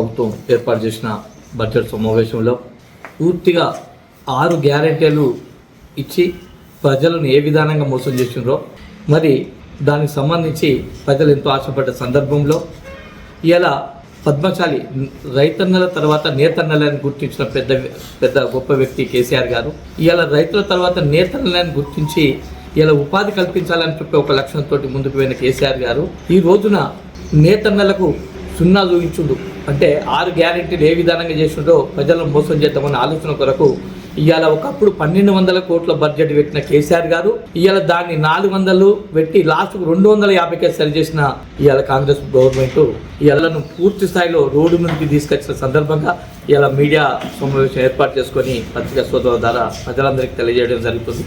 ప్రభుత్వం ఏర్పాటు చేసిన బడ్జెట్ సమావేశంలో పూర్తిగా 6 గ్యారెంటీలు ఇచ్చి ప్రజలను ఏ విధానంగా మోసం చేసిండ్రో మరి దానికి సంబంధించి ప్రజలు ఎంతో ఆశపడ్డ సందర్భంలో ఇలా పద్మశాలి రైతన్నల తర్వాత నేతన్నలని గుర్తించిన పెద్ద గొప్ప వ్యక్తి కేసీఆర్ గారు ఇవాళ రైతుల తర్వాత నేతన్నలని గుర్తించి ఇలా ఉపాధి కల్పించాలని చెప్పి ఒక లక్ష్యంతో ముందుకు పోయిన కేసీఆర్ గారు ఈ రోజున నేతన్నలకు సున్నా చూపించుండు అంటే 6 గ్యారెంటీలు ఏ విధానంగా చేసిండో ప్రజలను మోసం చేద్దామన్న ఆలోచన కొరకు ఇవాళ ఒకప్పుడు 1200 కోట్ల బడ్జెట్ పెట్టిన కేసీఆర్ గారు ఇవాళ దాన్ని 400 పెట్టి లాస్ట్కు 250కే సరి చేసిన ఇవాళ కాంగ్రెస్ గవర్నమెంట్ ఇవాళను పూర్తి స్థాయిలో రోడ్డు మీదకి తీసుకొచ్చిన సందర్భంగా ఇలా మీడియా సమావేశం ఏర్పాటు చేసుకొని పత్రికా సోదరుల ద్వారా ప్రజలందరికీ తెలియజేయడం జరుగుతుంది.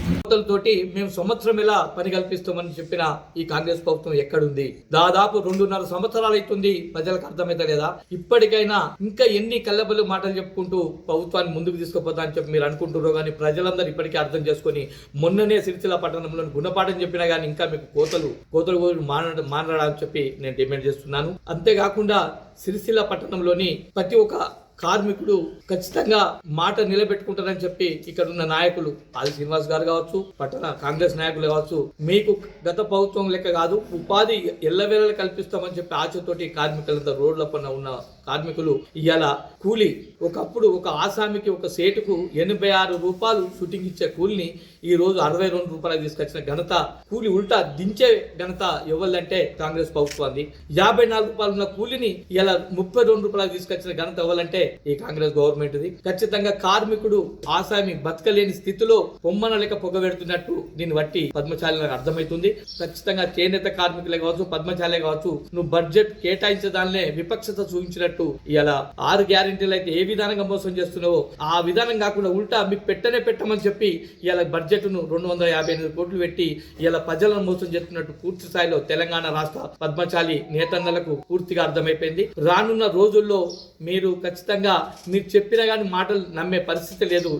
తోటి మేము సంవత్సరం ఎలా పని కల్పిస్తామని చెప్పిన ఈ కాంగ్రెస్ ప్రభుత్వం ఎక్కడుంది? దాదాపు 2.5 సంవత్సరాలు అవుతుంది. ప్రజలకు అర్థమైతే లేదా? ఇప్పటికైనా ఇంకా ఎన్ని కల్లబల్లి మాటలు చెప్పుకుంటూ ప్రభుత్వాన్ని ముందుకు తీసుకుపోతా అని చెప్పి మీరు అనుకుంటున్నారో కానీ ప్రజలందరూ ఇప్పటికీ అర్థం చేసుకొని మొన్ననే సిరిసిల్ల పట్టణంలో గుణపాఠం చెప్పినా కానీ ఇంకా మీకు కోతలు మానడాలని చెప్పి నేను డిమాండ్ చేస్తున్నాను. అంతేకాకుండా సిరిసిల్ల పట్టణంలోని ప్రతి ఒక్క కార్మికుడు ఖచ్చితంగా మాట నిలబెట్టుకుంటారని చెప్పి ఇక్కడ ఉన్న నాయకులు ఆది శ్రీనివాస్ గారు కావచ్చు, పట్టణ కాంగ్రెస్ నాయకులు కావచ్చు, మీకు గత ప్రభుత్వం లెక్క కాదు ఉపాధి ఎల్లవేళలు కల్పిస్తామని చెప్పి ఆశతోటి కార్మికులంతా రోడ్ల పైన ఉన్న కార్మికులు ఇవాళ కూలి ఒకప్పుడు ఒక ఆసామికి ఒక సేటుకు 86 రూపాయలు షూటింగ్ ఇచ్చే కూలిని ఈ రోజు 62 రూపాయలు తీసుకొచ్చిన ఘనత, కూలి ఉల్టా దించే ఘనత ఎవరిదంటే కాంగ్రెస్ ప్రభుత్వాన్ని. 54 రూపాయలు ఉన్న కూలిని ఇలా 32 రూపాయలు తీసుకొచ్చిన ఘనత ఎవరంటే ఈ కాంగ్రెస్ గవర్నమెంట్ది. ఖచ్చితంగా కార్మికుడు ఆసామి బతకలేని స్థితిలో పొమ్మన లెక్క పొగబెడుతున్నట్టు దీన్ని బట్టి పద్మశాలకు అర్థమవుతుంది. ఖచ్చితంగా చేనేత కార్మికులే కావచ్చు, పద్మశాలే కావచ్చు, నువ్వు బడ్జెట్ కేటాయించే దానినే విపక్షత చూపించినట్టు ఇలా 6 గ్యారెంటీలు అయితే ఏ విధానంగా మోసం చేస్తున్నావో ఆ విధానం కాకుండా ఉల్టా మీకు పెట్టమని చెప్పి ఇలా బడ్జెట్ ను 258 కోట్లు పెట్టి ఇలా ప్రజలను మోసం చేస్తున్నట్టు పూర్తి స్థాయిలో తెలంగాణ రాష్ట్ర పద్మశాలి నేతన్నలకు పూర్తిగా అర్థమైపోయింది. రానున్న రోజుల్లో మీరు ఖచ్చితంగా మీరు చెప్పినా కానీ మాటలు నమ్మే పరిస్థితి లేదు.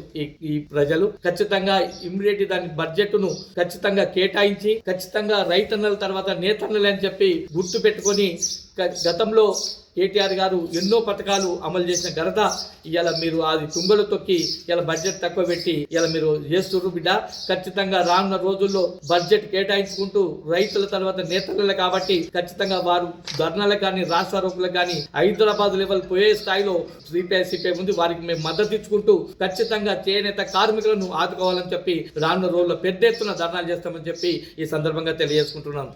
ఈ ప్రజలు ఖచ్చితంగా ఇమ్మీడియట్ దాని బడ్జెట్ ను ఖచ్చితంగా కేటాయించి ఖచ్చితంగా రైతన్నల తర్వాత నేతన్నలు అని చెప్పి గుర్తు పెట్టుకొని గతంలో కేటీఆర్ గారు ఎన్నో పథకాలు అమలు చేసిన ఘనత ఇవాళ మీరు అది తుంగలు తొక్కి ఇలా బడ్జెట్ తక్కువ పెట్టి ఇలా మీరు చేస్తున్నారు బిడ్డ. ఖచ్చితంగా రానున్న రోజుల్లో బడ్జెట్ కేటాయించుకుంటూ రైతుల తర్వాత నేతలే కాబట్టి ఖచ్చితంగా వారు ధర్నాలకు కానీ రాష్ట్రారోకులకు కానీ హైదరాబాద్ లెవెల్ పోయే స్థాయిలో సిపిఐ ఉంది. వారికి మేము మద్దతు ఇచ్చుకుంటూ ఖచ్చితంగా చేనేత కార్మికులను ఆదుకోవాలని చెప్పి రానున్న రోజుల్లో పెద్ద ఎత్తున ధర్నాలు చేస్తామని చెప్పి ఈ సందర్భంగా తెలియజేసుకుంటున్నాం.